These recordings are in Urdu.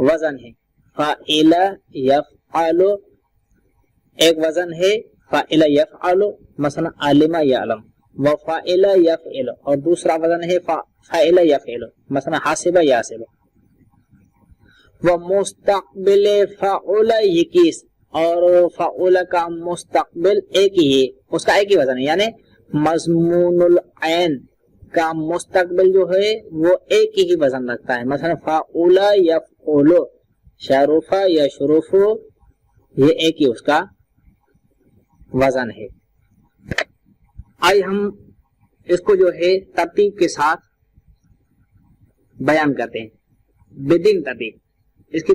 وزن ہے فاعل یفعل، ایک وزن ہے فاعل یفعل مثلا علم یعلم، وفاعل یفعل، اور دوسرا وزن ہے فاعل یفعل مثلا حاسب یحسب، ومستقبل فعل یکیس، اور فعل کا مستقبل ایک ہی ہے، اس کا ایک ہی وزن ہے، یعنی مضمون العین کا مستقبل جو ہے وہ ایک ہی وزن رکھتا ہے، مثلا فعل یفعل، شرف یشرف، یہ ایک ہی اس کا وزن ہے۔ آئے ہم اس کو جو ہے ترتیب کے ساتھ بیان کرتے ہیں، بدین ترتیب۔ اس کی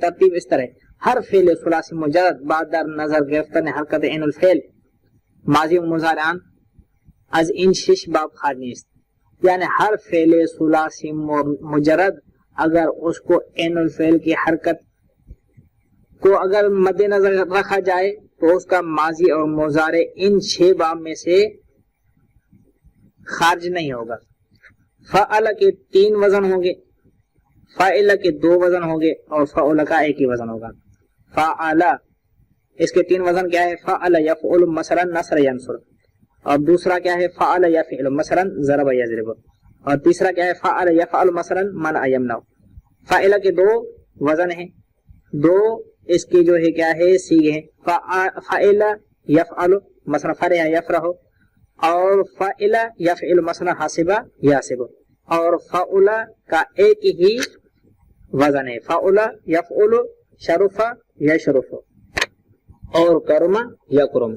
ترتیب اس طرح: ہر فعل ثلاثی مجرد بعد در نظر گرفتن حرکت عین الفعل ماضی و مضارعان از این شش باب خارج نیست، یعنی ہر فعل ثلاثی مجرد اگر اس کو عین الفعل کی حرکت کو اگر مد نظر رکھا جائے تو اس کا ماضی اور مضارع ان 6 باب میں سے خارج نہیں ہوگا۔ فعل کے 3 وزن ہوں گے، فاعل کے 2 وزن ہوں گے، اور فعل کا ایک ہی وزن ہوگا۔ فعل اس کے 3 وزن کیا ہے؟ فعل یفعل مثلا نصر ینصر، اور دوسرا کیا ہے؟ فعل یفعل مثلا ضرب یضرب، اور تیسرا کیا ہے؟ فعل یفعل مثلا منع یمنع۔ فاعل کے 2 وزن ہیں، 2 اس کی جو ہے کیا ہے؟ سیغے ہیں۔ فاعل یفعل مثلا فرح یفرح، اور فاعل یفعل مثلا حاسب یحسب، اور فعل کا ایک ہی وزن ہے، فعل یفعل شرف یشرف، اور کرم یکرم۔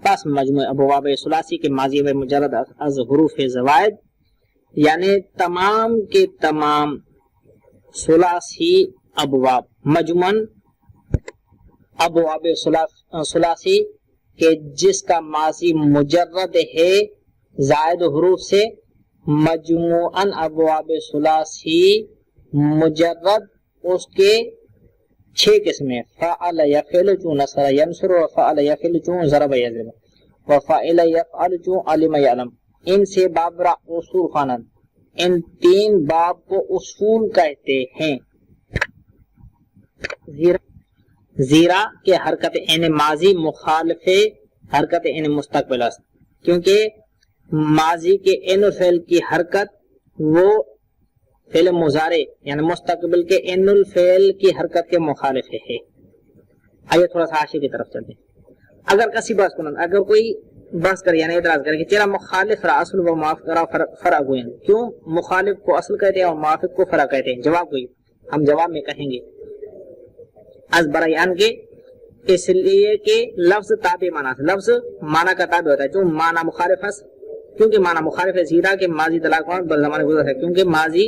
پس مجموع ابواب ثلاثی کے ماضی و مجرد از حروف زوائد، یعنی تمام کے تمام ثلاثی ابواب، مجموعاً ابواب ثلاثی کہ جس کا ماضی مجرد ہے زائد حروف سے، مجموعاً ابواب ثلاثی مجرد اس کے 6 قسمیں: فعل یفعل چون نصر ینصر، وفعل یفعل چون ضرب یضرب، وفعل یفعل چون علم یعلم۔ ان سے باب را اصول خوانند، ان 3 باب کو اصول کہتے ہیں۔ زیرا کہ حرکت عین ماضی مخالف حرکت عین مستقبل است، کیونکہ ماضی کے عین الفعل کی حرکت وہ فعل مضارع یعنی مستقبل کے عین الفعل کی حرکت کے مخالف ہے۔ آئیے تھوڑا سا حاشیے کی طرف چلتے ہیں۔ اگر کسی بحث کنند، اگر کوئی بحث کرے یعنی اعتراض کرے کہ چرا مخالف را اصل و موافق را فرع گوئیں، کیوں مخالف کو اصل کہتے ہیں اور موافق کو فرع کہتے ہیں؟ جواب کوئی ہم جواب میں کہیں گے از برایان کے، اس لیے کہ لفظ تابع معنی سے، لفظ معنی کا تابع ہوتا ہے، جو معنی مخالف ہے، کیونکہ معنی مخالف ہے۔ زیرا کہ ماضی دلالت بر زمان گزشتہ ہے، کیونکہ ماضی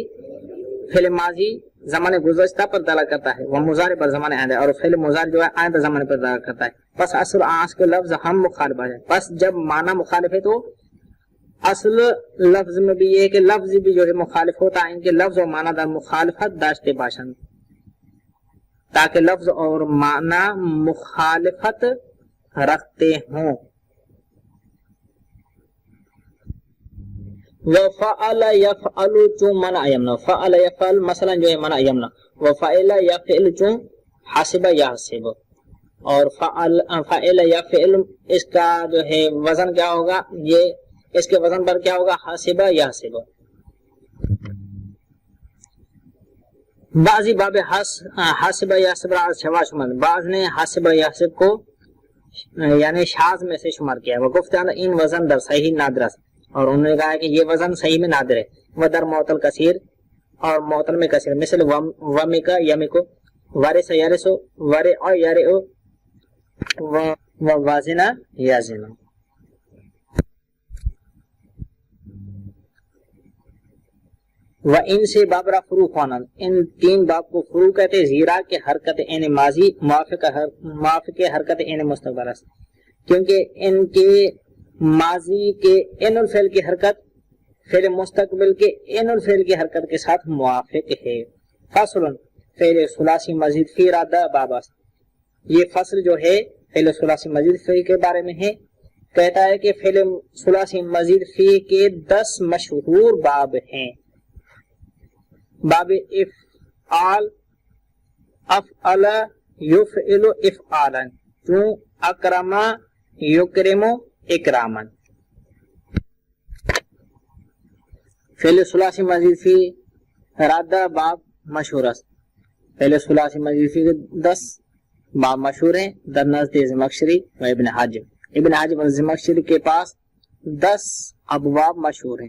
فعل ماضی زمان گزشتہ پر دلالت کرتا ہے، وہ مضارع پر زمان آئندہ، اور فعل مضارع جو ہے آئندہ زمان پر دلالت کرتا ہے۔ بس اصل آنس کے لفظ ہم مخالف ہے، بس جب معنی مخالف ہے تو اصل لفظ میں بھی یہ ہے کہ لفظ بھی جو ہے مخالف ہوتا ہے، ان کے لفظ و معنی در مخالفت داشتے باشند، تاکہ لفظ اور معنی مخالفت رکھتے ہوں۔ وفعل یفعل چون منع یمنع، فعل یفعل مثلا جو ہے منع یمنع، وفعل یفعل چون حاسب یحسب، اور فعل یفعل اس کا جو ہے وزن کیا ہوگا؟ یہ اس کے وزن پر کیا ہوگا؟ حاسب یحسب۔ بعضی باب حاسب یحسب را شواذ شمار، بعض نے حاسب یحسب کو یعنی شاذ میں سے شمار کیا، وہ گفتہ ان وزن در صحیح نادر است، اور انہوں نے کہا کہ یہ وزن صحیح میں نادر ہے، وہ در معطل کثیر، اور معطل میں کثیر، مثل ومکا یمکو، وارث یارثو، ورع یارعو، ووازنہ یازنہ۔ و ان سے باب را فرو خوانند، ان 3 باب کو فرو کہتے ہیں، زیرا کہ حرکت عین ماضی موافق حرکت عین مستقبل است، کیونکہ ان کے ماضی کے عین الفعل کی حرکت فعل مستقبل کے عین الفعل کی حرکت کے ساتھ موافق ہے۔ فصل فعل ثلاثی مزید فی را 10 باب است، یہ فصل جو ہے فعل ثلاثی مزید فی کے بارے میں ہے، کہتا ہے کہ فعل ثلاثی مزید فی کے 10 مشہور باب ہیں۔ باب افعال افعل یفعل افعالا چون اکرم یکرم اکراما. فعل ثلاثی مزید فی رادہ باب مشہور است. فعل ثلاثی مزید فی 10 باب مشہور ہیں در نزد زمخشری و ابن حاجب. ابن حاجب اور زمخشری کے پاس 10 ابواب مشہور ہیں.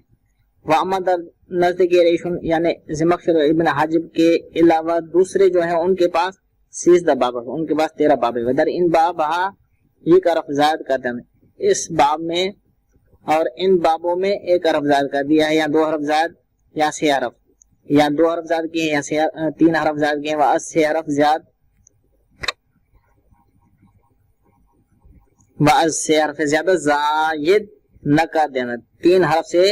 وَأَمَّا در نزد ریشن یعنی زمخشری و ابن حاجب کے علاوہ دوسرے جو ہیں ان کے پاس 13 باب ہیں، ان کے پاس 13 باب ہیں. در ان باب یہ حرف زائد کر دیں اس باب میں اور ان بابوں میں ایک حرف زائد کر دیا ہے، یا 2 حرف زائد یا 6 حرف، یا 2 حرف زائد کیے یا 3 حرف زائد کیے، و 6 حرف زائد بعض سے حرف زیادہ زائد نہ کر دینا، 3 حرف سے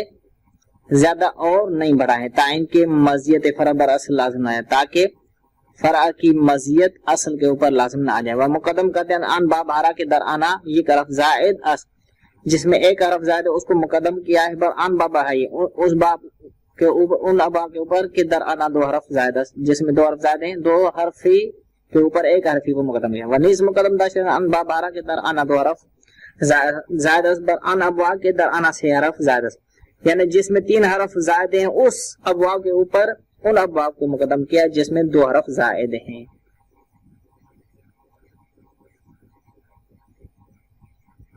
زیادہ اور نہیں بڑھائیں تائن کے مزیت فرع بر اصل لازم نہ آئے، تاکہ فرع کی مزیت اصل کے اوپر لازم نہ آ جائے. وہ مقدم کرتے ہیں ان باب ہارا کے در آنا یہ حرف زائد جس میں ایک حرف زائد ہے اس کو مقدم کیا ہے بر ان باب ہے اس باب کے اوپر، ان اباب کے اوپر کے در آنا 2 حرف زائد جس میں 2 حرف زائد ہیں، 2 حرفی کے اوپر ایک حرفی کو مقدم کیا. ونیز مقدم داشت ان باب ہارا کے در آنا 2 حرف زائد بر ان ابواب کے در آنا 6 حرف زائد، یعنی جس میں 3 حرف زائد ہیں اس ابواب کے اوپر ان ابواب کو مقدم کیا جس میں 2 حرف زائد ہیں.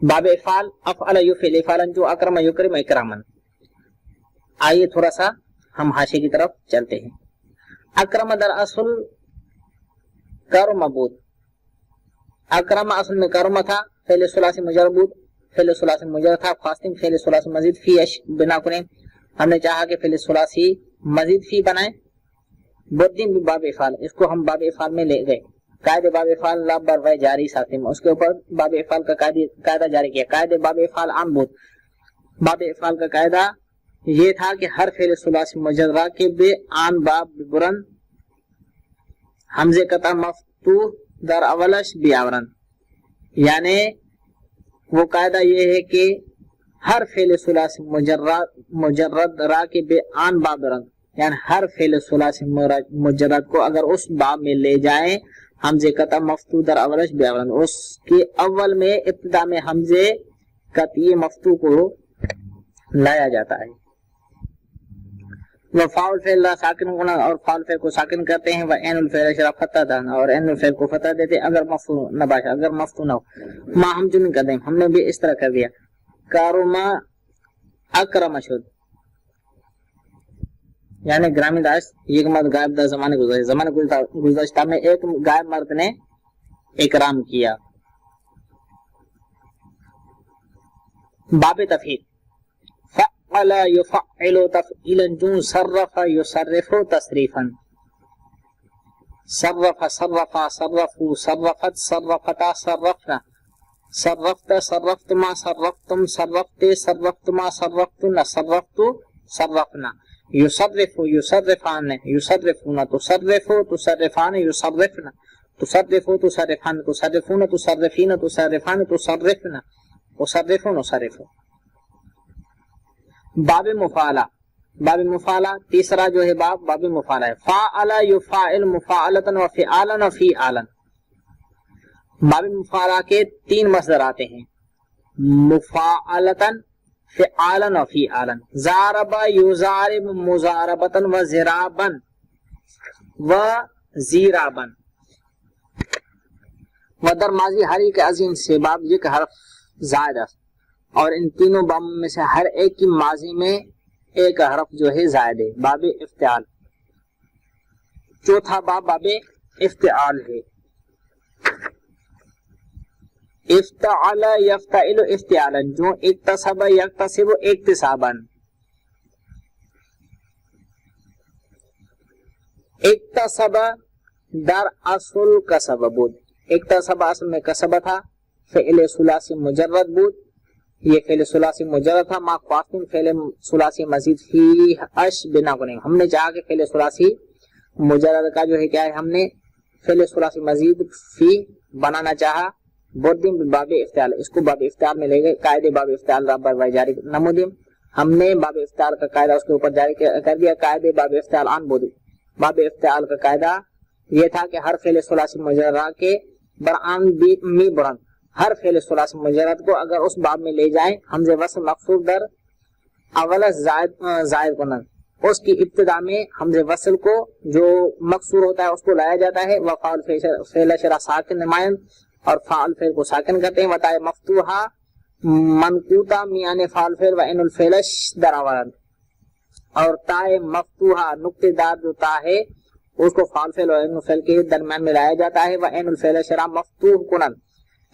باب افعال افعل یفعل افعالا جو اکرم یکرم اکراما. آئیے تھوڑا سا ہم حاشیے کی طرف چلتے ہیں. اکرم در اصل کرم بود، اکرم اصل میں کرم تھا، فعل ثلاثی مجرد بود، فعل ثلاثی مجرد تھا. خواستیم فعل ثلاثی مزید فی اش بنا کریں، ہم نے چاہا کہ فعل ثلاثی مزید فی بنائیں. بدین باب افعال، اس کو ہم باب افعال میں لے گئے. قاعدہ باب افعال لا بر و جاری ساتھ اس کے اوپر باب افعال کا قاعدہ جاری کیا. قاعدہ باب افعال عام بود. باب افعال کا قاعدہ یہ تھا کہ ہر فعل ثلاثی مجرد کے بے آن باب برن حمزے قطع مفتوح در اولش بیاورن، یعنی وہ قاعدہ یہ ہے کہ ہر فعل ثلاثی مجرد را کے بے آن باب برن، یعنی ہر فعل ثلاثی مجرد کو اگر اس باب میں لے جائیں حمزے قطع مفتوح در اولش بیاورن، اس کے اول میں ابتدا میں حمزے قطعی مفتوح کو لایا جاتا ہے. وہ فاعل فعل ساکن ہونا اور فاعل فعل کو ساکن کرتے ہیں. وہ عین الفعل شرف فتح تھا اور عین الفعل کو فتح دیتے اگر مفتوح نہ باشا، اگر مفتوح نہ ہو. ما ہم جن کر دیں، ہم نے بھی اس طرح کر دیا. کارما اکرم شد، یعنی گرامی داشت ایک مرد غائب دا زمانے گزشتہ، زمانے گزشتہ میں ایک غائب مرد نے اکرام کیا. باب تفعیل فعل یفعل تفعیلا جو صرف یصرف تصریفا. صرف صرفا صرفوا صرفت صرفتا صرفنا صرفت صرفتما صرفتم صرفت صرفتما صرفتن صرفت صرفنا. يصرف يصرفان يصرفون تصرف تصرفان يصرفن تصرف تصرفان تصرفون تصرفين تصرفان تصرفن تصرفون تصرفون. باب مفاعلہ. باب مفاعلہ تیسرا جو ہے باب باب مفاعلہ ہے. فاعل یفاعل مفاعلۃ و فعالا و فیعالا. باب مفاعلہ کے 3 مصدر آتے ہیں، مفاعلۃ فعالا و فیعالا. زارب یزارب مزاربتا و زرابا و زیرابا. و در ماضی ہر ایک عظیم سے باب یہ حرف زائد ہے اور ان تینوں باب میں سے ہر ایک کی ماضی میں ایک حرف جو ہے زائد ہے. باب افتعال. چوتھا باب باب افتعال ہے. افتعل یفتعل افتعالا جو اکتسب یکتسب اکتسابا. اکتسب در اصل کسب بود. اکتسب اصل میں کسب تھا، فعل ثلاثی مجرد بود، یہ فعل ثلاثی مجرد تھا. ما خواستیم فعل ثلاثی مزید فی اش بنا کریں، ہم نے چاہا کہ فعل ثلاثی مجرد کا جو ہے کیا ہے، ہم نے فعل ثلاثی مزید فی بنانا چاہا. بردیم باب افتعال، اس کو باب افتعال میں لے گئے. قاعدے باب افتعال بر جاری نمودیم، ہم نے باب افتعال کا قاعدہ اس کے اوپر جاری کر دیا. قاعدے باب افتعال عن بود باب افتعال کا قاعدہ یہ تھا کہ ہر فعل ثلاثی مجرد کے برآن می برن، ہر فعل ثلاثی مجرد کو اگر اس باب میں لے جائیں حمزہ وصل مقصور در اول زائد کنن، اس کی ابتدا میں حمزہ وصل کو جو مقصور ہوتا ہے اس کو لایا جاتا ہے، وفعل فعل شرع ساکن نمائن اور فعل فعل کو ساکن کرتے ہیں، وتائے مفتوحہ منقوطہ میان فعل فعل و عین الفعل در اول، اور تائے مفتوحہ نقطے دار جو تا ہے اس کو فعل فعل اور عین الفعل کے درمیان میں لایا جاتا ہے، و عین الفعل شرع مفتوح کنن،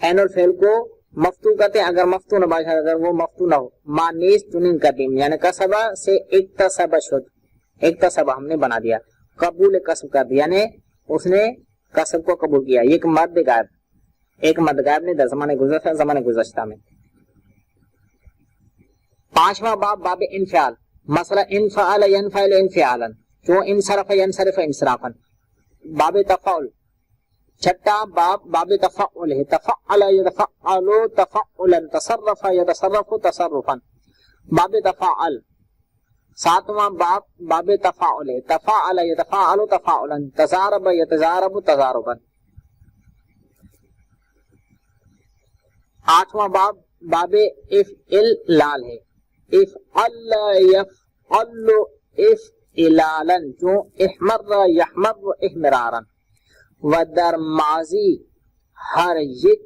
عین الفعل کو مفتوح کرتے ہیں اگر مفتوح نہ باشد، اگر وہ مفتوح نہ ہو، مانیس چنین قدیم یعنی کسبہ سے اکتسب شد، اکتسب ہم نے بنا دیا، قبول کسب کر دیا یعنی اس نے کسب کو قبول کیا، ایک مرد غائب نے در زمانے گزشتہ میں۔ پانچواں باب باب انفعال، مسئلہ انفعال ینفعل انفعالا، جو انصرف ینصرف انصرافا، باب تفعل۔ چھٹا باب باب تفعل ہے، تفعل یتفعل تفعلا، تصرف یتصرف تصرفا، باب تفعل۔ ساتواں باب باب تفاعل ہے، تفاعل یتفاعل تفاعلا، تضارب یتضارب تضاربا۔ آٹھواں باب باب افعلال ہے، افعل یفعل افعلالا، جو احمر یحمر احمرارا، و در ماضی ہر یک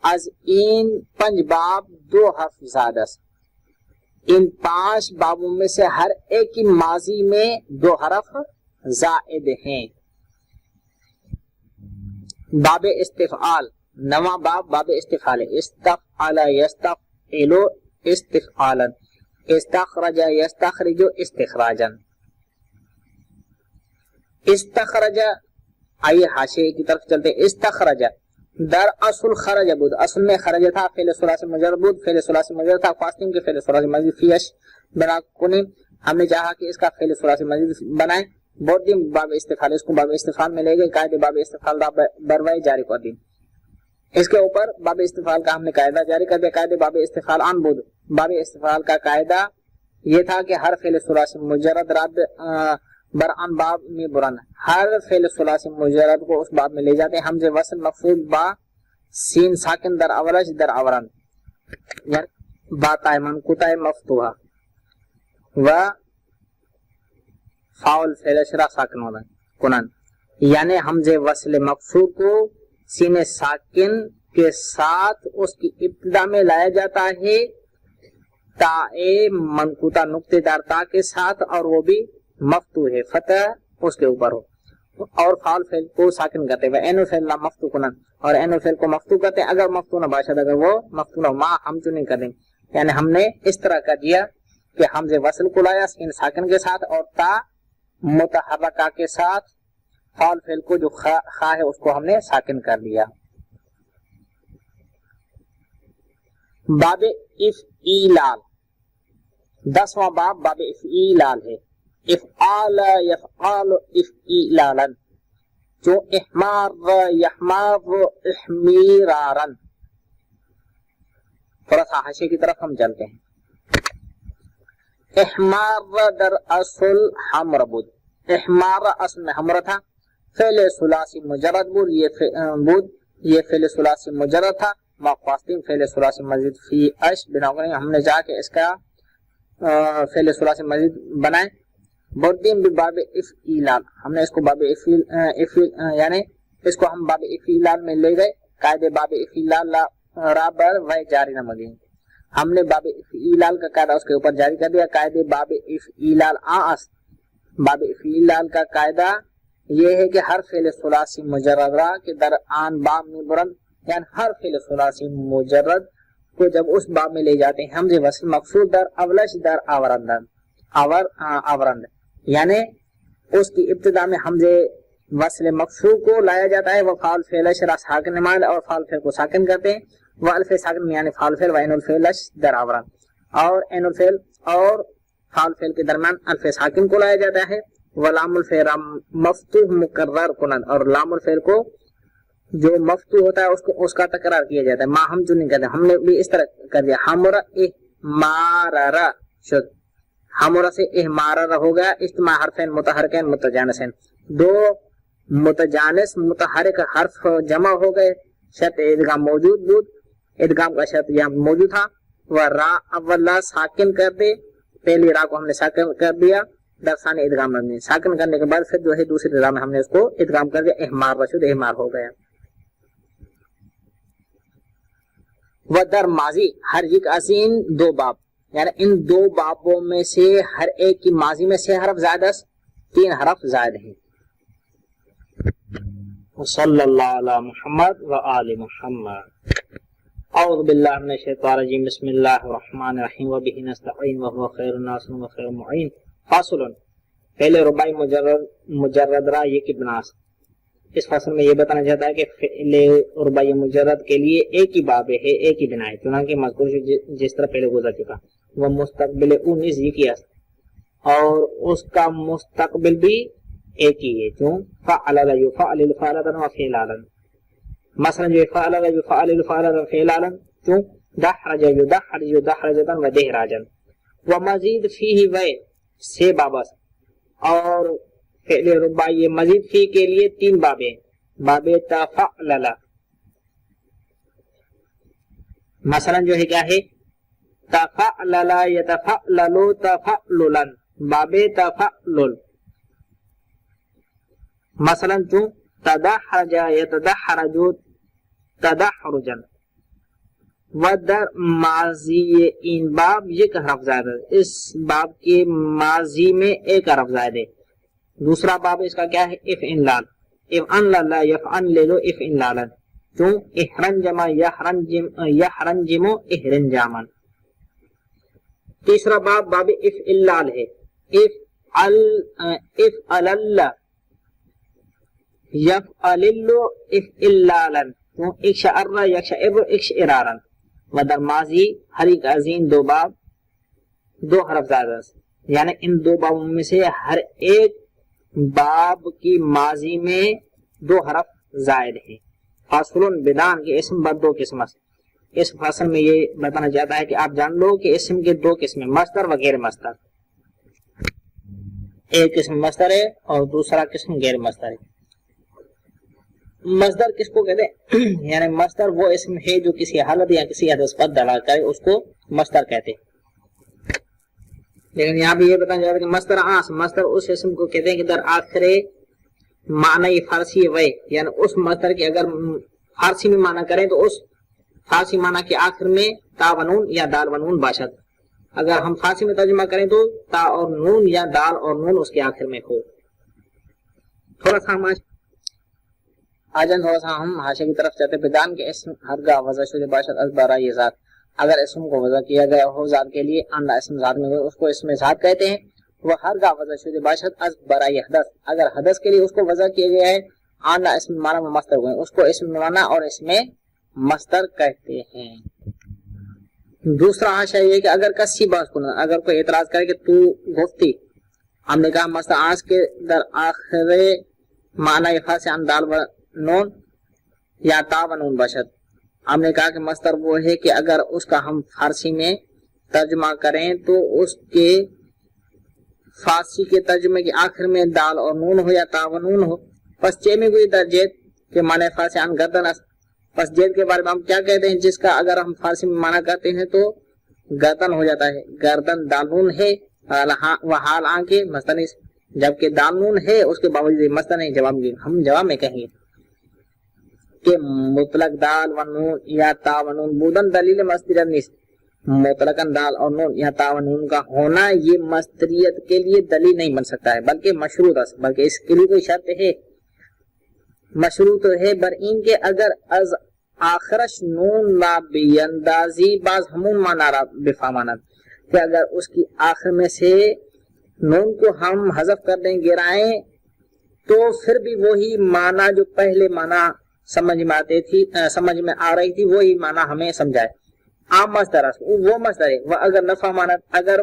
از این پنج باب دو حرف زیادہ، ان پانچ بابوں میں سے ہر ایک کی ماضی میں دو حرف زائد ہیں۔ باب استفعال، نواں باب باب استفعال، استفعل یستفعل استفعالا، استخرج یستخرج استخراجا۔ استخرج، آئیے حاشیے کی طرف چلتے، استخرج در اصل خرج بود، اصل میں خرج تھا، فعل ثلاثی مجرد بود، فعل ثلاثی مجرد تھا، فاسٹنگ کے فعل ثلاثی مجرد فیش بنا کنیم، ہم نے چاہا کہ اس کا فعل ثلاثی مجرد بنائیں، بہت دن باب استفعال، اس کو باب استفعال میں لے گئے، قاعدے باب استفعال بروائی جاری کر دی، اس کے اوپر باب استفعال کا ہم نے قاعدہ جاری کر دیا، قاعدے باب استفعال عن بود۔ باب استفعال کا قاعدہ یہ تھا کہ ہر فعل ثلاثی مجرد رد برآن باب میں برن، ہر فعل ثلاثی مجرد کو اس باب میں لے جاتے ہیں، حمزہ وصل مخفوض با سین ساکن در اولش در اورن، با تائے منقوطہ مفتوحہ و فاول فعل شرع ساکن کنن، یعنی حمزہ وصل مقصور کو سین ساکن کے ساتھ اس کی ابتدا میں لایا جاتا ہے، تائے منقوطہ نقطے دار تا کے ساتھ، اور وہ بھی مفتوح ہے، فتح اس کے اوپر ہو، اور فعل فعل کو ساکن کرتے ہیں، عین الفعل لا مفتوح کنن، اور عین الفعل کو مفتوح کرتے ہیں اگر مفتوح نہ باشد، اگر وہ مفتوح نہ ما ہم چنیں کریں، یعنی ہم نے اس طرح کر دیا کہ حمزہ وصل کو لایا سین ساکن کے ساتھ اور تا متحرکہ کے ساتھ، فعل فعل کو جو خا ہے اس کو ہم نے ساکن کر دیا۔ باب افعیلال، دسواں باب باب افعیلال ہے، افعال یفعال افعلالا، جو احمار یحمار احمیرارا۔ تھوڑا سا حاشیے کی طرف ہم چلتے ہیں۔ احمار در اصل حمر بود، احمار اصل میں حمر تھا، فعل ثلاثی مجرد بود، یہ فعل ثلاثی مجرد تھا، مقاصدین فعل ثلاثی مزید فی اش بنا کریں، ہم نے جا کے اس کا فعل ثلاثی مزید بنائیں، بردین باب افعیلال، ہم نے اس کو باب افعیل یعنی اس کو ہم باب افعیلال میں لے گئے، قاعدے باب افعیلال رابر و جاری نمودین، ہم نے باب افعیلال کا قاعدہ اس کے اوپر جاری کر دیا، قاعدے باب افعیلال آس، باب افعیلال کا قاعدہ یہ ہے کہ ہر فعل ثلاثی مجرد کے در آن باب میں برن، یعنی ہر فعل ثلاثی مجرد کو جب اس باب میں لے جاتے ہیں حمزہ وصل مقصور در اولش در آورند، یعنی اس کی ابتدا میں حمزہ وصل مقصور کو لایا جاتا ہے، وہ فعل فعل شرع ساکن نمائل اور فعل فعل کو ساکن کرتے ہیں، وہ الف ساکن یعنی فعل فعل و عین الفعل در آورند، اور عین الفعل اور فعل فعل کے درمیان الف ساکن کو لایا جاتا ہے، وہ لام الفعل مفتوح مقرر کنن، اور لام الفعل کو جو مفتوح ہوتا ہے اس کا تکرار کیا جاتا ہے، ما ہم جو نہیں کہتے، ہم نے بھی اس طرح کر دیا، حمر احمارر شد، ہمورا سے احمارہ ہو گیا اجتماع حرفین متحرکین متجانسین، دو متجانس متحرک حرف جمع ہو گئے، شرط ادغام موجود بود، ادغام کا شرط یہاں موجود تھا، وہ را اول لا ساکن کر دے، پہلی را کو ہم نے ساکن کر دیا، درسانی ادغام مبنی، ساکن کرنے کے بعد پھر جو ہے دوسری را میں ہم نے اس کو ادغام کر دیا، احمار رشد احمار ہو گیا۔ و در ماضی ہر یک ازین دو باب، یعنی ان دو بابوں میں سے ہر ایک کی ماضی میں 6 حرف زائد ہے، 3 حرف زائد ہیں۔ صلی اللہ علی محمد و آل محمد۔ اعوذ باللہ من الشیطان الرجیم، بسم اللہ الرحمن الرحیم، وبہ نستعین وہو خیر الناصر وخیر المعین۔ فاصل، پہلے رباعی مجرد را یہ کی بناس، اس فصل میں یہ بتانا چاہتا ہے کہ فعل رباعی مجرد کے لیے ایک ہی باب ہے، ایک ہی بنا ہے، چنانکہ مذکور جس طرح پہلے گزر چکا، وہ مستقبل اونیس یہ کیا اور اس کا مستقبل بھی ایک ہی ہے، کیوں؟ فعل یفعل فعلتا و فعلالا، مثلا جو فعل یفعل فعلتا فعلالا، کیوں؟ دحرج یدحرج دحرجتا و دہراجا، و مزید فیہ و 6 بابا، اور فعل رباعی مزید فی کے لیے 3 بابیں، باب تفعلل، مثلا جو ہے کیا ہے؟ تفعلل یتفعلل تفعللا، باب تفعلل، مثلا تو تدحرج یتدحرج تدحرجا، و در ماضی ان باب یہ حرف زائد ہے، اس باب کے ماضی میں ایک حرف زائد ہے۔ دوسرا باب اس کا کیا ہے؟ افعلال، افعلل یفعلل افعلالا، کیوں؟ احرنجم یحرنجم احرنجاما۔ تیسرا باب باب افعلال ہے، افعلل یفعلل افعلالا، کیوں؟ اکشعر یکشعر اکشعرارا، و در ماضی ہر ایک عظیم 2 باب 2 حرف زائد ہے، یعنی ان 2 بابوں میں سے ہر ایک باب کی ماضی میں 2 حرف زائد ہیں۔ فاصل بدان کے اسم بد 2 قسم، اس فصل میں یہ بتانا چاہتا ہے کہ آپ جان لو کہ اسم کے 2 قسمیں، مصدر و غیر مصدر، ایک قسم مصدر ہے اور دوسرا قسم غیر مصدر ہے۔ مصدر کس کو کہتے ہیں؟ یعنی مصدر وہ اسم ہے جو کسی حالت یا کسی حدث پر دلالت کرے، اس کو مصدر کہتے ہیں۔ لیکن یہاں بھی یہ بتانا چاہتا ہے کہ مصدر اس اسم کو کہتے ہیں کہ در آخر معنی فارسی وے، یعنی اس مصدر کی اگر فارسی میں معنی کریں تو اس فارسی معنی کے آخر میں تا و نون یا دال و نون باشد، اگر ہم فارسی میں ترجمہ کریں تو تا اور نون یا دال اور نون اس کے آخر میں ہو۔ تھوڑا سا ہم حاشیے کی طرف چلتے، بدان کے اسم ہرگاہ وضع شدہ باشد از برای ذات، اگر اسم کو وضع کیا گیا ہو ذات کے لیے، اندہ اسم ذات میں اس کو اسم ذات کہتے ہیں۔ وہ ہرگاہ وضع شدہ باشد از برای حدث، اگر حدث کے لیے اس کو وضع کیا گیا ہے، اندہ اسم معنی میں مصدر ہوئے، اس کو اسم معنی اور اس میں مصدر کہتے ہیں۔ دوسرا حاشیہ یہ کہ اگر کسی بات کو اگر کوئی اعتراض کرے کہ تو گفتی، ہم نے کہا مصدر آج کے در آخر معنی فارسی اندال و نون یا تا و نون باشد، ہم نے کہا کہ مصدر وہ ہے کہ اگر اس کا ہم فارسی میں ترجمہ کریں تو اس کے فارسی کے ترجمے کے آخر میں دال اور نون ہو یا تا و نون ہو۔ پس چے میں کوئی درجیت کے معنی فارسی ان گردن است، پس جیت کے بارے میں ہم کیا کہتے ہیں؟ جس کا اگر ہم فارسی میں معنی کرتے ہیں تو گردن ہو جاتا ہے، گردن دال نون ہے وہ حال آنکھیں مصدر، جبکہ دال نون ہے اس کے باوجود مصدر نہیں، ہم جواب میں کہیں گے کہ مطلق دال و نون یا تا و نون بودن دلیل مصدریت نیست، مطلقاً دال اور نون یا تا و نون کا ہونا یہ مصدریت کے لیے دلیل نہیں بن سکتا ہے، بلکہ مشروط ہے، بلکہ اس کے لیے کوئی شرط ہے، مشروط ہے بر این کے اگر از آخرش نون لا بیندازی بعض ہمون مانا را بفامانت، کہ اگر اس کی آخر میں سے نون کو ہم حذف کر دیں گرائیں تو پھر بھی وہی معنی جو پہلے معنی سمجھ میں آتی تھی، سمجھ میں آ رہی تھی، وہی معنی ہمیں سمجھائے۔ عام مصدر وہ مصدر ہے، وہ اگر نہ فامانت، اگر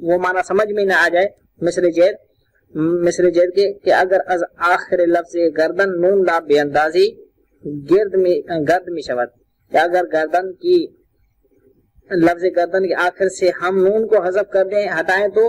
وہ معنی سمجھ میں نہ آ جائے، مثل جید کے کہ اگر از آخر لفظ گردن نون لا بے اندازی گرد میں شود، کہ اگر گردن کی لفظ گردن کے آخر سے ہم نون کو حذف کر دیں، ہٹائیں تو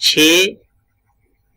6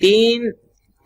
3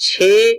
6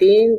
3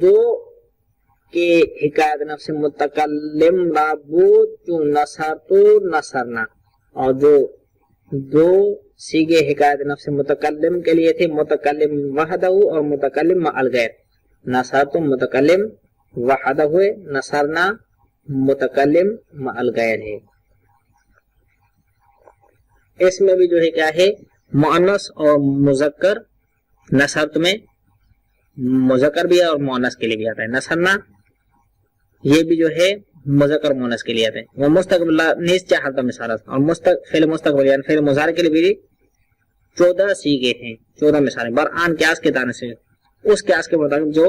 2 کہ حکایت نفس متکلم مربوط چون نصر تو نصرنا، اور جو دو سیگے حکایت نفس متکلم کے لیے تھے، متکلم وحدہ اور متکلم مع الغیر، نصر تو متکلم وحدہ ہوئے، نصرنا متکلم مع الغیر ہے۔ اس میں بھی جو ہے کیا ہے مؤنث اور مذکر، نصرت میں مذکر بھی ہے اور مؤنث کے لیے بھی آتا ہے، نصرنا یہ بھی جو ہے مذکر مؤنث کے لیے آتے ہیں۔ وہ مستقبل نیز چاہر کا مثال ہے، اور فعل مستقبل یعنی فعل مضارع کے لیے بھی 14 سیغے ہیں، 14 مثالیں برآن قیاس کے دانے سے، اس قیاس کے مطابق جو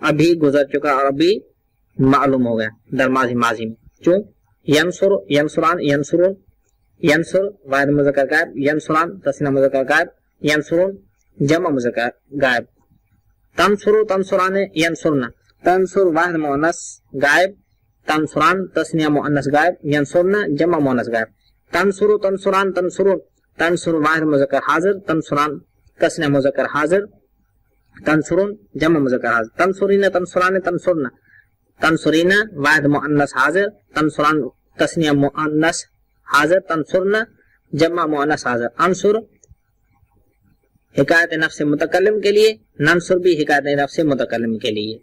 ابھی گزر چکا اور ابھی معلوم ہو گیا در ماضی میں، چون ینصر، ینصران، ینصرون، ینصر واحد مذکر غائب، ینصران تسنیہ مذکر غائب، ینصرون جمع مذکر غائب، تنصر، تنصران، ینصرنا، تنصر واحد مؤنث غائب، تنصران تسنیہ مؤنث غائب، ینصرنا جمع مؤنث غائب، تنصر، تنصران، تنصرون، تنصر واحد مذکر حاضر، تنصران تسنیہ مذکر حاضر، تنصرون جمع مذکر حاضر، تنصرین، تنصران، تنصرنا، تنصرین واحد مؤنث حاضر، تنصران تسنیہ مؤنث حاضر، تنصرنا جمع مؤنث حاضر، انصر حکایت نفس متکلم کے لیے، ننصر بھی حکایت نفس متکلم کے لیے۔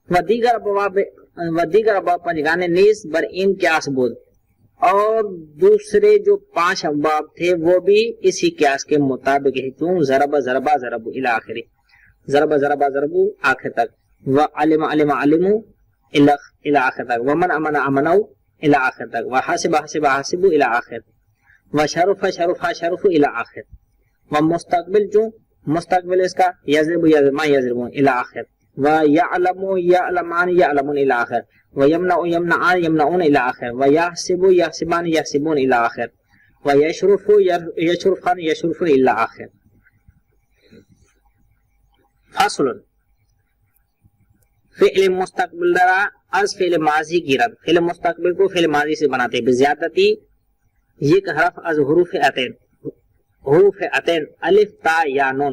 و دیگر ابواب پنجگانے نیز بر این قیاس بود، اور دوسرے جو 5 ابواب تھے وہ بھی اسی قیاس کے مطابق ہے، کیوں ضرب ضربا ضرب الی آخر، ضرب ضربا ضرب آخر تک، و علم علم علم الی آخر تک، و من امن امنو الی آخر تک، و حاسب حاسب حاسب الی آخر، و شرف شرف شرف الی آخر، و مستقبل جو مستقبل اس کا یضرب یضرب یضربون الی آخر، و یعلم یعلمان یعلمون الی آخر، و یمنع یمنعان یمنعون الی آخر، و یحسب یحسبان یحسبون الی آخر، و یشرف یشرفان یشرفون الی آخر۔ فصل فعل مستقبل درا از فعل ماضی کی رد، فعل مستقبل کو فعل ماضی سے بناتے بزیادتی یک حرف از حروف اتین، حروف اتین الف تا یا نون،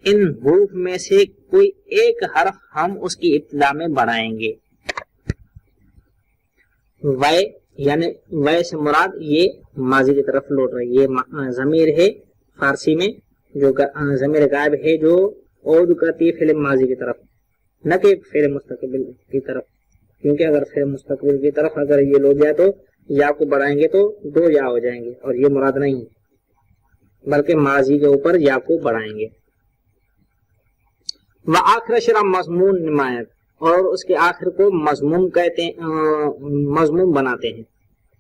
ان حروف میں سے کوئی ایک حرف ہم اس کی ابتدا میں بنائیں گے۔ وے یعنی وے سے مراد یہ ماضی کی طرف لوٹ رہی، یہ ضمیر ہے فارسی میں جو ضمیر غائب ہے جو عود کرتی ہے فعل ماضی کی طرف، نہ کہ فعل مستقبل کی طرف، کیونکہ اگر فعل مستقبل کی طرف اگر یہ لوٹ جائے تو یا کو بڑھائیں گے تو 2 یا ہو جائیں گے، اور یہ مراد نہیں ہے، بلکہ ماضی کے اوپر یا کو بڑھائیں گے۔ وآخر شرح مضمون نمایت، اور اس کے آخر کو مضمون کہتے ہیں، مضمون بناتے ہیں،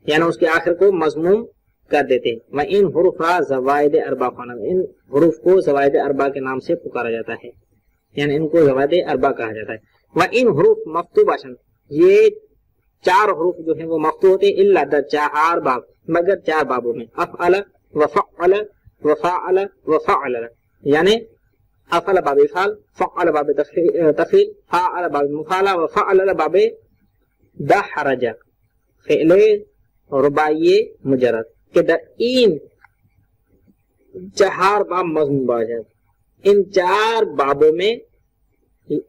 یعنی اس کے آخر کو مضمون کر دیتے ہیں۔ وَإِنْ حُرُفَا زوائد اربع خوانا، ان حروف کو زوائد اربع کے نام سے پکارا جاتا ہے، یعنی ان کو زوائد اربع کہا جاتا ہے۔ وَإِنْ حروف مفتوباشن، یہ 4 حروف جو ہیں وہ مفتوح ہوتے ہیں، الا در 4 باب، مگر 4 بابوں میں، افعل وفعل وفاعل وفعل، یعنی افعل باب افعال، فعل باب تفعیل، فاعل باب مفعلہ، وفعل باب دحرج، فعل رباعی مجرد، کہ در این 4 باب مضمون باجد، ان 4 بابوں میں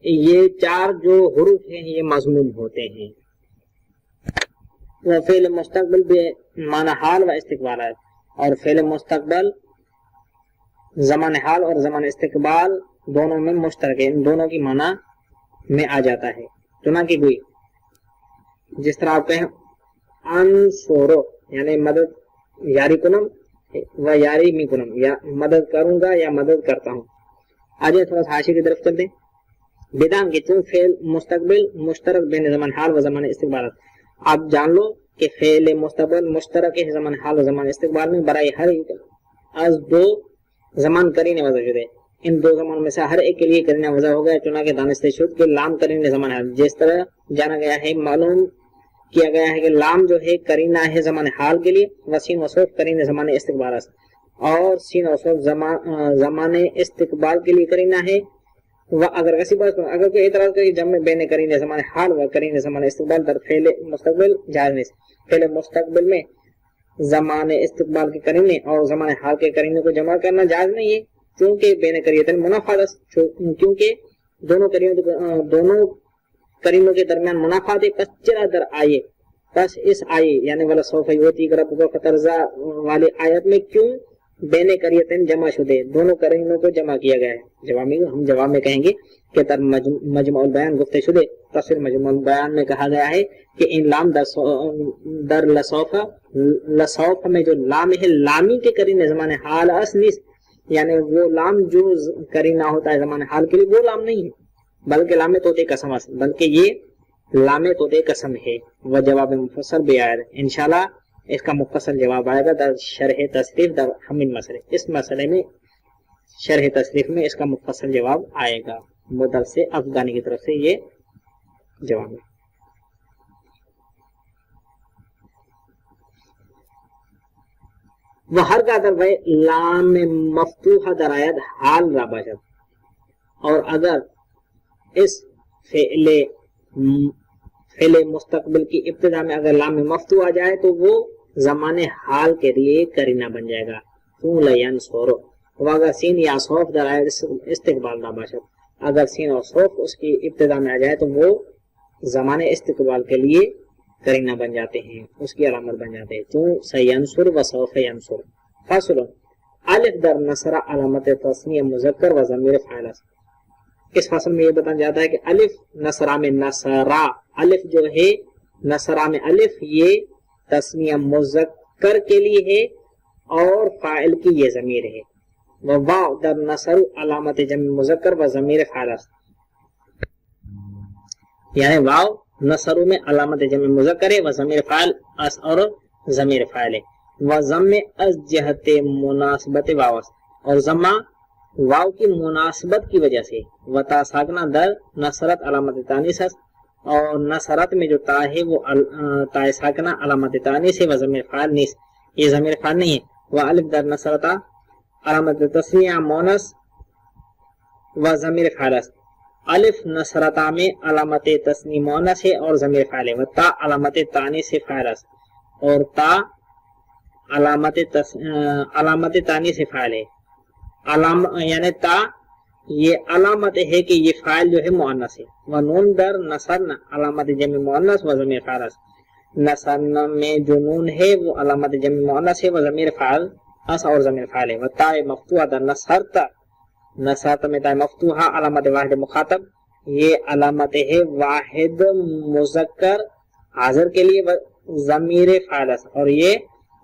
یہ 4 جو حروف ہیں یہ مضمون ہوتے ہیں۔ وہ فعل مستقبل بھی معنی حال و استقبال ہے، اور فعل مستقبل زمان حال اور زمان استقبال دونوں میں مشترک ہے، ان دونوں کی معنی میں آ جاتا ہے۔ چنانکہ گوئی جس طرح آپ کہیں انصورو یعنی مدد یاری کنم و یاری می کنم، یا مدد کروں گا یا مدد کرتا ہوں۔ آج تھوڑا سا حاشیے کی طرف چلتے ہیں۔ بدان کے چون فعل مستقبل مشترک بین زمان حال و زمان استقبال، آپ جان لو کہ فعل مستقبل مشترک ہے زمان حال و زمان استقبال میں، برائے ہر ایک از 2 زمان کرینے وضع شدہ، ان 2 زمان میں سے ہر ایک کے لیے کرینے وضع ہو گیا، چنانکہ دانستہ شد کہ لام کرینے زمان حال، جس طرح جانا گیا ہے معلوم کیا گیا ہے کہ لام جو ہے کرینہ ہے زمان حال کے لیے، وسین و صوت کرینے زمان استقبال، اور سین و صوت زمان استقبال کے لیے کرینہ ہے۔ اگر کسی بات اگر کوئی اعتراض کرے جمع بین کرینے زمان حال و کرینے زمان استقبال در فعل مستقبل جائز نہیں، فعل مستقبل میں زمان استقبال کے کرینے اور زمان حال کے کرینے کو جمع کرنا جائز نہیں ہے، چونکہ بین کریتن منافات، کیونکہ دونوں کرینوں کے درمیان منافع دے، پس چرا در آئے، پس اس آئے یعنی والا سوف یوتی ربک فترضا والی آیت میں کیوں بین کریتین جمع شدے، دونوں کرینوں کو جمع کیا گیا ہے؟ ہم جواب میں کہیں گے کہ در مجمع البیان گفتے شدے، تفسیر مجمع البیان میں کہا گیا ہے کہ ان لام در لسوف میں جو لام ہے، لامی کے کرینے زمان حال اسنیس، یعنی وہ لام جو کرینہ ہوتا ہے زمان حال کے لیے، وہ لام نہیں ہے بلکہ لام توتے قسم ہے، بلکہ یہ لام توتے قسم ہے۔ وہ جواب مفصل بھی آئے، انشاءاللہ اس کا مفصل جواب آئے گا در شرح تصریف در ہمین مسئلے، اس مسئلے میں شرح تصریف میں اس کا مفصل جواب آئے گا، مدرس افغانی کی طرف سے یہ جواب ہے۔ وہ ہر کا در لام مفتوحہ در آیت حال را باشد، اور اگر اس فعل مستقبل کی ابتدا میں اگر لام مفتوح آ جائے تو وہ زمان حال کے لیے کرینہ بن جائے گا، فعل ینصر، اور اگر سین یا صوف در آیت استقبال را باشد، اگر سین اور صوف اس کی ابتدا میں آ جائے تو وہ زمان استقبال کے لیے کرینہ بن جاتے ہیں، اس کی علامت بن جاتے ہیں، تو سینصر و سوف ینصر۔ فاصل الف در نصر علامت تثنیہ مذکر و ضمیر فاعل۔ اس فصل میں یہ بتایا جاتا ہے کہ الف نصرہ میں نصرہ، الف جو ہے نصرہ میں الف یہ تثنیہ مذکر کے لیے ہے اور فاعل کی یہ ضمیر ہے۔ واو در نصر علامت جمع مذکر و ضمیر فاعل، یعنی واو نصر میں علامت جمع مذکر ہے و ضمیر فاعل اس اور ضمیر فاعل ہے، و ضم از جہت مناسبت واو، اور ضمہ واو کی مناسبت کی وجہ سے، و تا ساکنہ در نصرت علامت تانیث، اور نصرت میں جو تا ہے وہ تا ساکنہ علامت تانیث ہے، و ضمیر فاعل نیس، یہ ضمیر فاعل نہیں ہے۔ و الف در نصرتا علامت تثنیہ مونس و ضمیر فاعل، الف نصرتا میں علامت تثنیہ مونس ہے اور ضمیر فاعل ہے، و تا علامت تانیث فاعل، اور تا علامت تانیث فاعل ہے، یعنی تا یہ علامت ہے کہ یہ فاعل جو ہے مؤنث ہے۔ و نون در نصرنا علامت جمع مؤنث و ضمیر فاعل، نصرنا میں جو نون ہے وہ علامت جمع مؤنث ہے و ضمیر فاعل اس اور ضمیر فاعل ہے۔ و تا مفتوحہ در نصرتا، نصرت میں تا مفتوحہ علامت واحد مخاطب، یہ علامت ہے واحد مذکر حاضر کے لیے، ضمیر فاعل اور یہ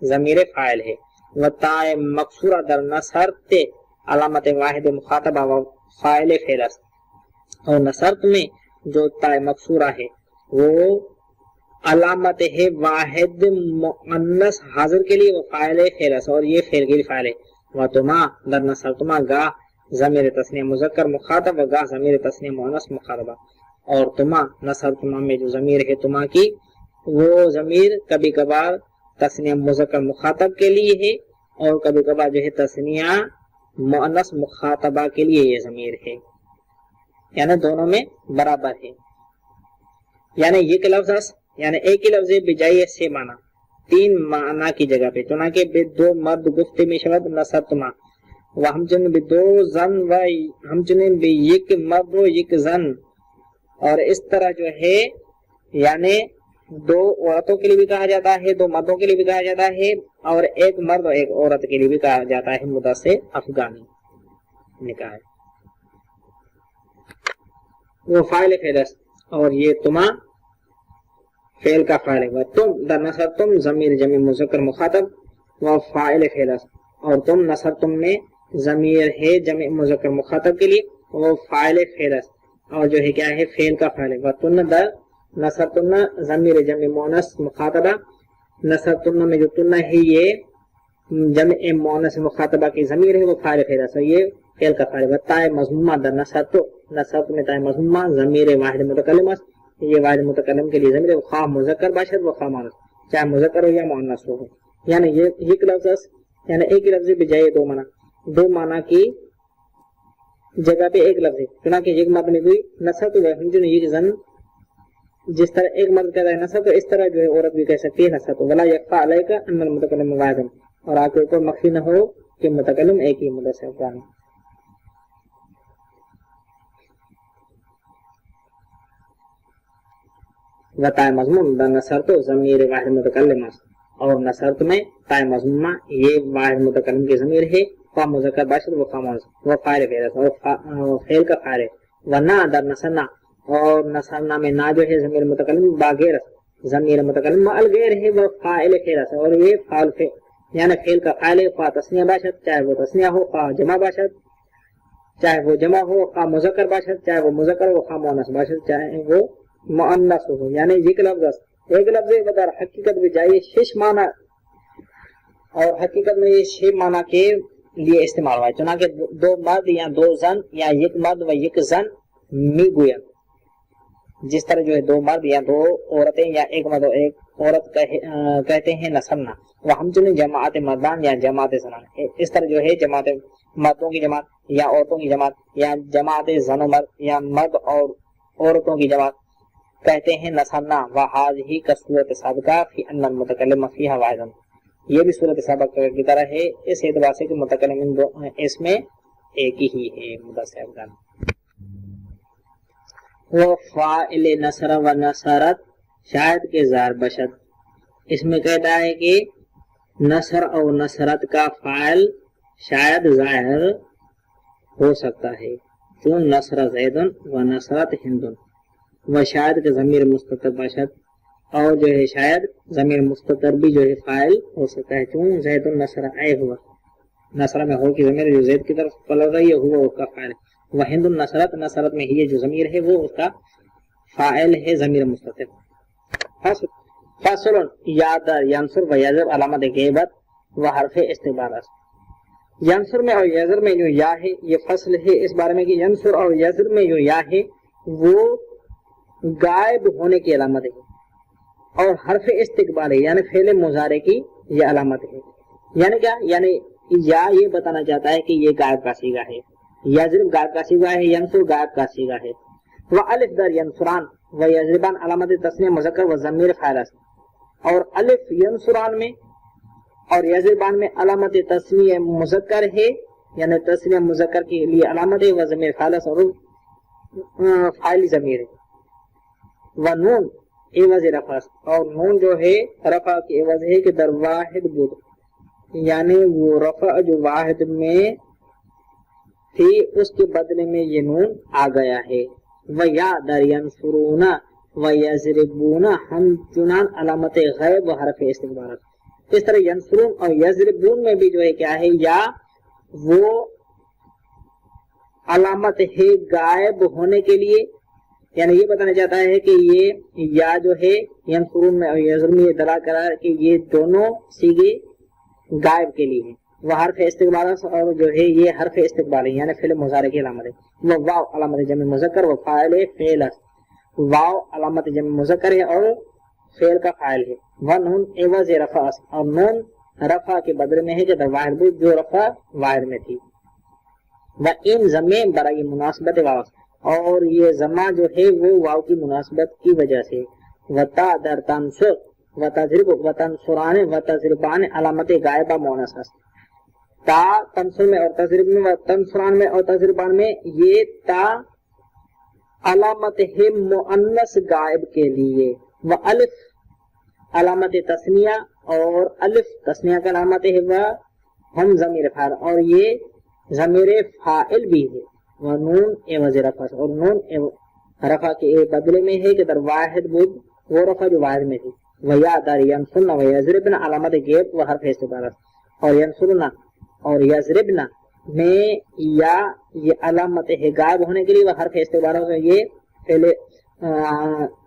ضمیر فاعل ہے۔ و تا مکسورہ در نصرت علامت واحد مخاطبہ و فاعل فعل، اور نصرت میں جو تا مکسورہ ہے وہ علامت ہے واحد مؤنث حاضر کے لیے، وہ فاعل فعل اور یہ فعل کے لیے فاعل ہے۔ و تما در نصرتما گاہ ضمیر تثنیہ مذکر مخاطب و گاہ ضمیر تثنیہ مؤنث مخاطبہ، اور تما نصرتما میں جو ضمیر ہے تما کی، وہ ضمیر کبھی کبھار تثنیہ مذکر مخاطب کے لیے ہے اور کبھی کبھار جو ہے تثنیہ مؤنث مخاطبہ کے لیے یہ ضمیر ہے، یعنی دونوں میں برابر ہے۔ یعنی یہ لفظ یعنی ایک ہی لفظ بجائے سے معنی تین معنی کی جگہ پہ، چنانکہ بے دو مرد گفتے میں شبد نصرتما، و ہم چنیں بے دو زن و ہم چنیں بے یک مرد و یک زن، اور اس طرح جو ہے یعنی دو عورتوں کے لیے بھی کہا جاتا ہے، دو مردوں کے لیے بھی کہا جاتا ہے، اور ایک مرد اور ایک عورت کے لیے بھی کہا جاتا ہے، مدرس افغانی نے کہا ہے۔ وہ فاعل فعل، اور یہ تما فعل کا فاعل ہے۔ تم در نصر تم ضمیر جمع مذکر مخاطب و فاعل فعل، اور تم نصر تم میں ضمیر ہے جمع مذکر مخاطب کے لیے، وہ فاعل فعل اور جو ہے کیا ہے فعل کا فاعل ہے۔ و تن در نصر تن ضمیر جمع مؤنث مخاطبہ، نصر تن میں جو تن ہے یہ جمع مؤنث مخاطبہ کی ضمیر ہے، وہ فاعل فعل ہے، یہ فعل کا فاعل ہے۔ تا مضمومہ در نصر تو، نصر میں تا مضمومہ ضمیر واحد متکلم، یہ واحد متکلم کے لیے ضمیر ہے، خواہ مذکر باشد و خواہ مؤنث، چاہے مذکر ہو یا مؤنث ہو، یعنی یہ ایک لفظ یعنی ایک ہی لفظ بجائے دو معنی، دو معنی کی جگہ پہ ایک لفظ ہے، چنانکہ ایک مرد میں بھی نصر تو ہے، یہ زن جس طرح ایک مرد کہتا ہے نصر تو اس طرح جو ہے عورت بھی کہہ سکتی ہے نصر تو، ولا یخفی علیک ان المتکلم واحد، اور آپ کے اوپر مخفی نہ ہو کہ متکلم ایک ہی مدرس افغانی۔ و تائے مضمون دا نصرت ضمیر واحد متکلم اور نصرت میں تائے مضمومہ یہ واحد متکلم کی ضمیر ہے خواہ مذکر باشد و خواہ مؤنث وہ فاعل فعل اور فعل کا فاعل ہے ورنہ در نصرنا اور نصرنا میں نا جو ہے ضمیر متکلم باغیر ضمیر متکلم الغیر ہے وہ فاعل فعل اور یہ فاعل فعل یعنی فعل کا فاعل ہے خواہ تسنیہ باشد چاہے وہ تسنیہ ہو خواہ جمع باشد چاہے وہ جمع ہو خواہ مذکر باشد چاہے وہ مذکر ہو خواہ مؤنث باشد چاہے وہ مؤنث ہو یعنی ایک لفظ بدر حقیقت میں جائے شش معنی اور حقیقت میں یہ چھ معنی کے لیے استعمال ہوا ہے چنانکہ دو مرد یا دو زن یا یک مرد و یک زن می گویا جس طرح جو ہے دو مرد یا دو عورتیں یا ایک مرد و ایک عورت کہتے ہیں نصرنا وہ ہم چنیں جماعت مردان یا جماعت زنان اس طرح جو ہے جماعت مردوں کی جماعت یا عورتوں کی جماعت یا جماعت زن و مرد یا مرد اور عورتوں کی جماعت کہتے ہیں نصرنا وہذہ کا صورت سابقہ فی ان المتکلم فیہا واحد یہ بھی صورت سابقہ کی طرح ہے اس اعتبار سے کہ متکلم اس میں ایک ہی ہے متصابقان وہ فاعل نصر و نصرت شاید کے زار بشد اس میں کہتا ہے کہ نصر اور نصرت کا فاعل شاید ظاہر ہو سکتا ہے چون نصر زیدن و نصرت ہندن و شاید کے ضمیر مستتر باشد اور جو ہے شاید ضمیر مستتر بھی جو ہے فاعل ہو سکتا ہے چون زید النصر اے ہوا نصر میں ہو کی ضمیر جو زید کی طرف پلٹ رہی ہے ہوا اس کا فاعل ہے وہ ہند النصرت نصرت میں ہی جو ضمیر ہے وہ اس کا فاعل ہے ضمیر مستتر فصل یاد ینصر و یضرب علامت غیبت و حرف استعبارات ینصر میں اور یضر میں جو یا ہے یہ فصل ہے اس بارے میں کہ ینصر اور یضر میں جو یا ہے وہ غائب ہونے کی علامت ہے اور حرف استقبال ہے یعنی فعل مضارع کی یہ علامت ہے یعنی کیا یعنی یا یہ بتانا چاہتا ہے کہ یہ غائب کا صیغہ ہے یضرب غائب کا صیغہ ہے ینصر غائب کا صیغہ ہے و الف در ینصران و یضربان علامت تثنیہ مذکر و ضمیر فاعل اور الف ینصران میں اور یضربان میں علامت تثنیہ مذکر ہے یعنی تثنیہ مذکر کے لیے علامت ہے و ضمیر فاعل اور فاعل ضمیر ہے و نون عوض رفع اور نون جو ہے رفع کی عوض ہے کہ در واحد بود یعنی وہ رفع جو واحد میں تھی اس کے بدلے میں یہ نون آ گیا ہے و یا در ینصرون و یضربون ہم چنان علامت غیب و حرف استقبال اس طرح ینصرون اور یضربون میں بھی جو ہے کیا ہے یا وہ علامت ہے غائب ہونے کے لیے یعنی یہ بتانا چاہتا ہے کہ یہ یا جو ہے ینصرون میں اور یضربون میں یہ دلالہ کرا ہے کہ یہ دونوں صیغے غائب کے لیے ہیں وہ حرف استقبال اور جو ہے یہ حرف استقبال ہے یعنی فعل مضارع کی علامت ہے وہ واو علامت جمع مذکر و فاعل فعل واو علامت جمع مذکر ہے اور فعل کا فاعل ہے وہ نون عوض رفع اور نون رفع کے بدلے میں ہے کہ واحد بود جو رفع واحد میں تھی وہ ان ضمیر برای مناسبت واو اور یہ ضمہ جو ہے وہ واو کی مناسبت کی وجہ سے وتا در تنصر و تضرب و تنصران و تضربان علامت غائبہ مؤنث تا تنصر میں اور تضرب میں و تنصران میں اور تضربان میں یہ تا علامت ہے مؤنث غائب کے لیے و الف علامت تثنیہ اور الف تثنیہ کا علامت ہے وہ ہم ضمیر فاعل اور یہ ضمیر فاعل بھی ہے و نون عوض رفع اور نون رفع کے بدلے میں ہے کہ در واحد بود وہ رفع جو واحد میں تھی و یا در ینصرن و یضربن علامت غیب و حرف استقبال اور ینصرن اور یضربن میں یا یہ علامت ہے غائب ہونے کے لیے وہ حرف استقبال ہے یہ فعل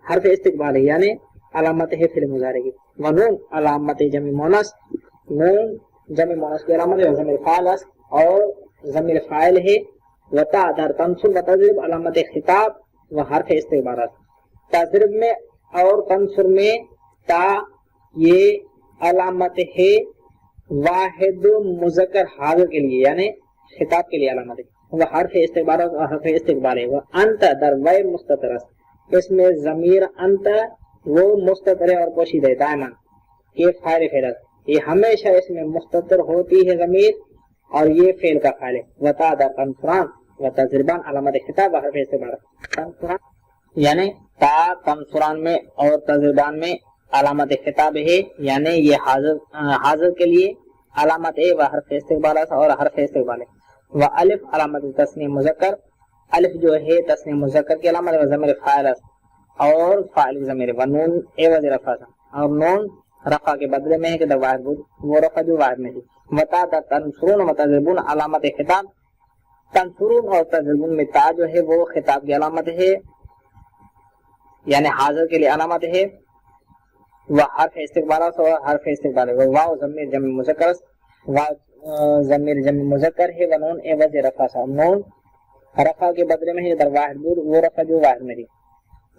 حرف استقبال ہے یعنی علامت ہے فعل مضارع کی و نون علامت جمع مؤنث نون جمع مؤنث کی علامت ہے ضمیر فاعل اور ضمیر فاعل ہے وتا در تنصر و تضرب علامت خطاب و حرف استعبارات تضرب میں اور تنصر میں تا یہ علامت ہے واحد مذکر حاضر کے لیے یعنی خطاب کے لیے علامت ہے وہ حرف استعبارات اور حرف استقبال ہے وہ انت در وی مستتر اس میں ضمیر انت وہ مستتر اور پوشیدہ ہے دائما یہ فاعل فعل یہ ہمیشہ اس میں مستتر ہوتی ہے ضمیر اور یہ فعل کا فاعل ہے وتا در تنصران و تضربان علامت خطاب و حرف استعبارات تنصران یعنی تا تنصران میں اور تضربان میں علامت خطاب ہے، یعنی یہ حاضر کے لیے علامت ہے، وہ حرف استقبال اور حرف استقبال ہے. و الف علامت تسنیہ مذکر، الف جو ہے تسنیہ مذکر کی علامت ہے، ضمیر فاعل اور فاعل ضمیر، و نون عوض رفع، اور نون رفع کے بدلے میں ہے کہ واحد وہ رفع جو واحد میں ہے. وتا تنصرون و تضربون علامت خطاب، تنصرون اور تضربون میں تا جو ہے وہ خطاب کی علامت ہے، یعنی حاضر کے لیے علامت ہے، وہ حرف استقبال اور حرف استقبال ہے. واو ضمیر جمع مذکر، واو ضمیر جمع مذکر ہے، و نون عوض رفع، نون رفع کے بدلے میں ہے در واحد وہ رفع جو واحد میں ہے.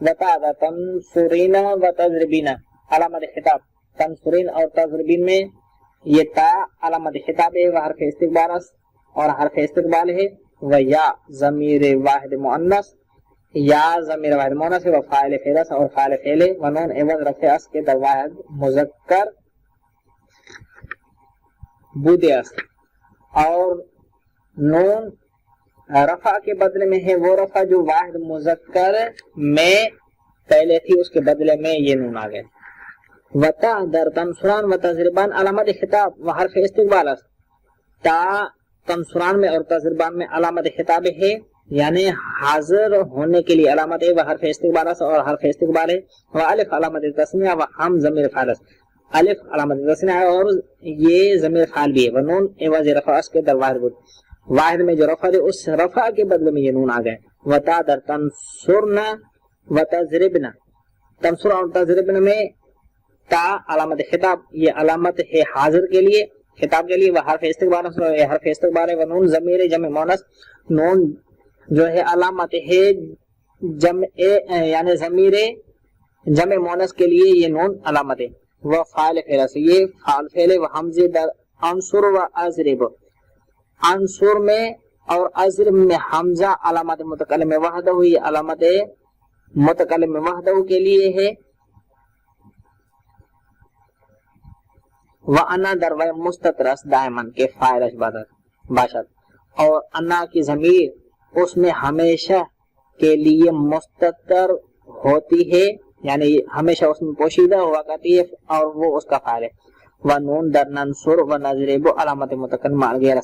وتا تنصرین و تضربین علامت خطاب، تنصرین اور تضربین میں یہ تا علامت خطاب ہے، وہ حرف استقبال اور حرف استقبال ہے. و یا ضمیر واحد مؤنث، یا ضمیر واحد مؤنث ہے، وہ فاعل فعل اور فاعل فعل ہے. و نون عوض رفع اس کے در واحد مذکر بودے اس، اور نون رفع کے بدلے میں ہے وہ رفع جو واحد مذکر میں پہلے تھی، اس کے بدلے میں یہ نون آ گئے. وتا در تنصران و تضربان علامت خطاب و حرف استقبال است، تا تنصران میں اور تضربان میں علامت خطاب ہے، یعنی حاضر ہونے کے لیے علامت ہے، وہ حرف استقبال است اور حرف استقبال ہے. و الف علامت تسنیہ و ہم ضمیر فاعل است، الف علامت تسنیہ ہے اور یہ ضمیر فاعل بھی ہے. و نون عوض رفع اس کے در واحد بود، واحد میں جو رفع ہے اس رفع کے بدلے میں یہ نون آ گئے. وتا در تنصرن و تضربن، تنصر اور تضربن میں تا علامت خطاب، یہ علامت ہے حاضر کے لیے، خطاب کے لیے، وہ حرف استقبال ہے، حرف استقبال ہے. و نون ضمیر جمع مؤنث، نون جو ہے علامت ہے جمع یعنی ضمیر جمع مؤنث کے لیے یہ نون علامت ہے. وہ فاعل فعل سے، یہ فاعل فعل ہے. وہ حمزہ در انصر و اضرب، انصر میں اور اضرب میں حمزہ علامت متکلم وحدہ، یہ علامت متکلم وحدہ کے لیے ہے. وَأَنَا در مستترس دائمن کے فاعل باشد، اور انا کی ضمیر اس میں ہمیشہ کے لیے مستتر ہوتی ہے، یعنی ہمیشہ اس میں پوشیدہ ہوا کرتی ہے اور وہ اس کا فاعل ہے. وَنُون در ننصر و نضرب علامت متکلم مع الغیر،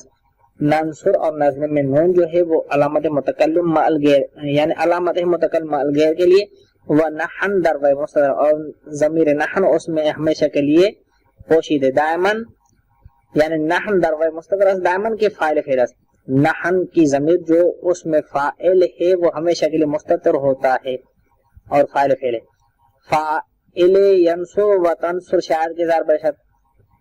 ننصر اور نضرب میں نون جو ہے وہ علامت متکلم مع الغیر، یعنی علامت متکلم مع الغیر کے لیے. وَنَحْن در مستتر، اور ضمیر نحن اس میں ہمیشہ کے لیے پوشیدہ دائمن، یعنی نحن در مستتر دائمن کے فاعل فعل، نحن کی ضمیر جو اس میں فاعل ہے وہ ہمیشہ کے لیے مستتر ہوتا ہے اور فاعل فعل ہے. فاعل ینصر و تنصر شاعر کے زار بشد،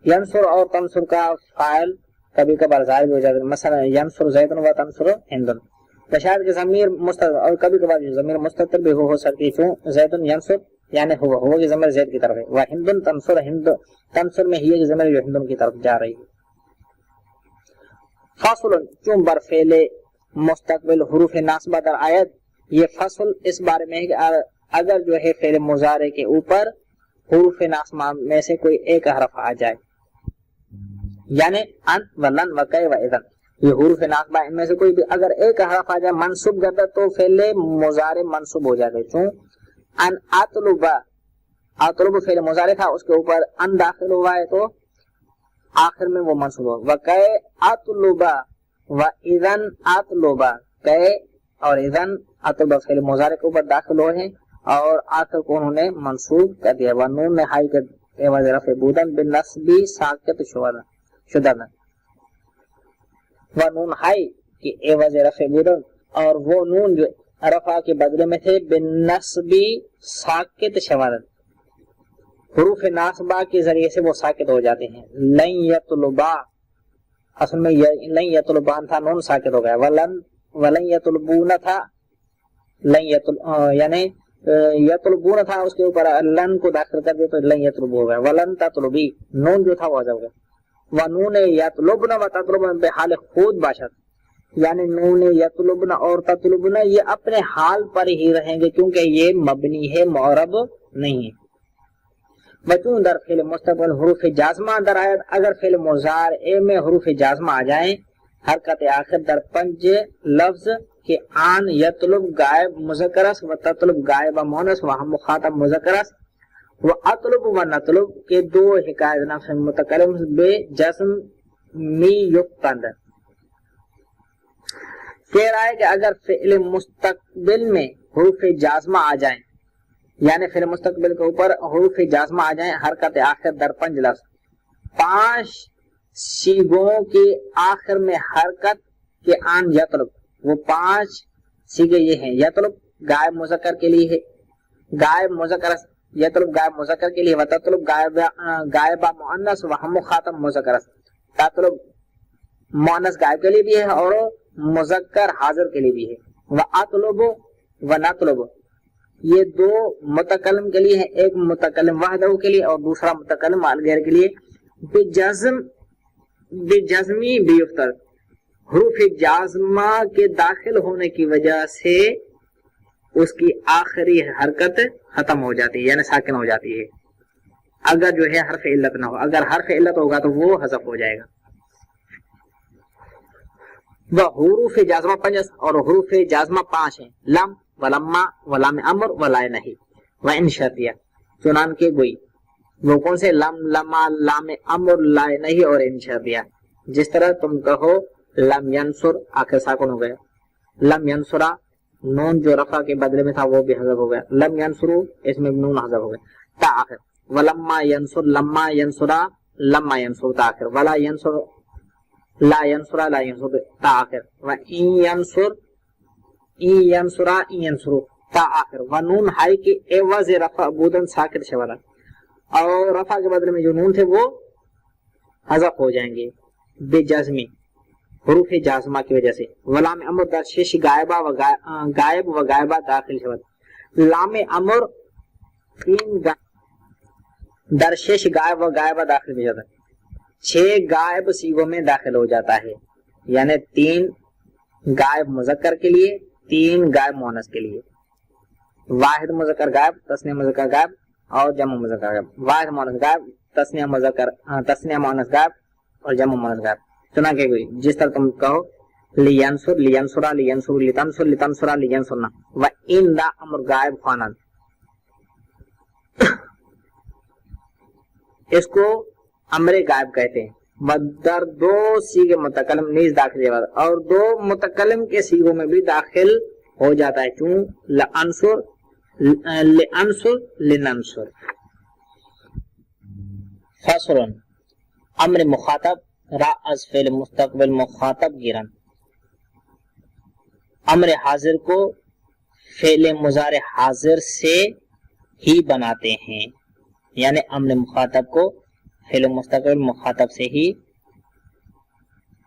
ینصر اور تنصر کا فاعل کبھی کبھار ظاہر ہو جاتا ہے، مثلا ینصر زید و تنصر ہند، شاعر کی ضمیر مستتر، اور کبھی کبھار ضمیر مستتر بھی ہو سکتی ہے، چون زید ینصر یعنی ہوا کی ضمیر زید کی طرف ہے. وہ ہندن تنصر، ہند تنصر میں ہی ضمیر جو ہندن کی طرف جا رہی ہے. فصل چون بر فعل مستقبل حروف ناصبہ در آیت، یہ فصل اس بارے میں ہے کہ اگر جو ہے فعل مضارع کے اوپر حروف ناصبہ میں سے کوئی ایک حرف آ جائے، یعنی ان و لن و کی و اذن، یہ حروف ناصبہ ان میں سے کوئی بھی اگر ایک حرف آ جائے منصوب کرتا تو فعل مضارع منصوب ہو جاتا ہے. چون ان اطلب، اطلب فعل مضارع تھا اس کے اوپر ان داخل ہوا ہے تو آخر میں وہ منصوب ہو. وَكَيْ اطلب وَإِذَنْ اطلب، کہ اور اذن اطلب فعل مضارع کے اوپر داخل ہوئے ہیں اور آخر کو انہوں نے منصوب کر دیا. وَنُونَ حَيْ کے عوض رفع بودن بالنصب ساکت شدن، وَنُونَ حَيْ کے عوض رفع بودن، اور وہ نون جو رفع کے بدلے میں تھے بالنصب ساکت شدن، حروف ناصبہ کے ذریعے سے وہ ساکت ہو جاتے ہیں. لن یطلبا، اصل میں لن یطلبان تھا، نون ساکت ہو گیا. ولن یطلبون تھا، یعنی یطلبون تھا اس کے اوپر لن کو داخل کر دیا تو لن یطلب ہو گیا. ولن تطلبی، نون جو تھا وہ ہو گیا. ونون یطلبن و تطلبن بحال خود باشد، یعنی نون یطلبن اور تطلبن یہ اپنے حال پر ہی رہیں گے کیونکہ یہ مبنی ہے، معرب نہیں ہے. بچوں در فعل مستقبل حروف جازمہ در آیت، اگر فعل مضارع میں حروف جازمہ آ جائیں حرکت آخر در 5 لفظ کہ آن یطلب غائب مذکرس و تطلب غائب مونس و ہم مخاطب مذکرس و اطلب و نطلب کے دو حکایت نفس متکلم بے جسم می یقتند. کہہ رہا ہے کہ اگر فعل مستقبل میں حروف جازمہ آ جائیں، یعنی فعل مستقبل کے اوپر حروف جازمہ آ جائیں حرکت آخر در 5 لفظ، 5 سیغوں کے آخر میں حرکت کے آن یطلب، وہ 5 سیغے یہ ہیں. یطلب غائب مذکر کے لیے ہے، غائب مذکر یطلب غائب مذکر کے لیے، وتطلب غائبہ مؤنث و ہم مخاطب مذکر، تطلب مؤنث غائب کے لیے بھی ہے اور مذکر حاضر کے لیے بھی ہے. واطلب و نطلب یہ دو متکلم کے لیے ہے، ایک متکلم وحدہ کے لیے اور دوسرا متکلم غیر کے لیے. بجزمی بیفتر، حروف جازمہ کے داخل ہونے کی وجہ سے اس کی آخری حرکت ختم ہو جاتی ہے، یعنی ساکن ہو جاتی ہے. اگر جو ہے حرف علت نہ ہو، اگر حرف علت ہوگا تو وہ حذف ہو جائے گا. وہ حروف جازمہ 5 اور حروف جازمہ 5 ہیں، لم ولما ولام امر ولائے نہیں و ان شرطیہ. چنان کے گوئی وہ کون سے؟ لم لما لام امر لائے نہیں اور ان شرطیہ. جس طرح تم کہو لم ینصر، آخر ساکن ہو گیا. لم ینصرا، نون جو رفع کے بدلے میں تھا وہ بھی حذف ہو گیا. لم ینصرو، اس میں نون حذف ہو گیا. تا آخر. ولما ینصر لما ینصرا لما ینصر تا آخر. ولا ینصر لا ینصرا لا ینصر تا آخر. و این ینصر این ینصرا این ینصرو تا آخر. و نون ہائی کے عوض رفع بودن ساکن شوالا، اور رفع کے بدلے میں جو نون تھے وہ حذف ہو جائیں گے بے جازمی، حروف جازمہ کی وجہ سے. ولام امر در شش غائبہ و غائب و غائبہ داخل شود. لام امر 3 در شش غائب و غائبہ داخل ہو جاتا ہے، 6 غائب سیغوں میں داخل ہو جاتا ہے، یعنی 3 غائب مذکر کے لیے، 3 غائب مؤنث کے لیے. واحد مذکر غائب، تثنیہ مذکر غائب اور جمع مذکر غائب. واحد مؤنث غائب، تثنیہ مؤنث غائب اور جمع مؤنث غائب. سنا کہ کوئی جس طرح تم کہو لینصر لینصرا لینصر لتنصر لتنصرا لینصرنا و ان دا امر غائب خوانن. اس کو امر غائب کہتے ہیں. در 2 سیغے متکلم نیز داخل جواب، اور 2 متکلم کے سیغوں میں بھی داخل ہو جاتا ہے. چون لانصر لانصر لننصر. فصل امر مخاطب را از فعل مستقبل مخاطب گیرن. امر حاضر کو فعل مضارع حاضر سے ہی بناتے ہیں، یعنی امر مخاطب کو فعل مستقبل مخاطب سے ہی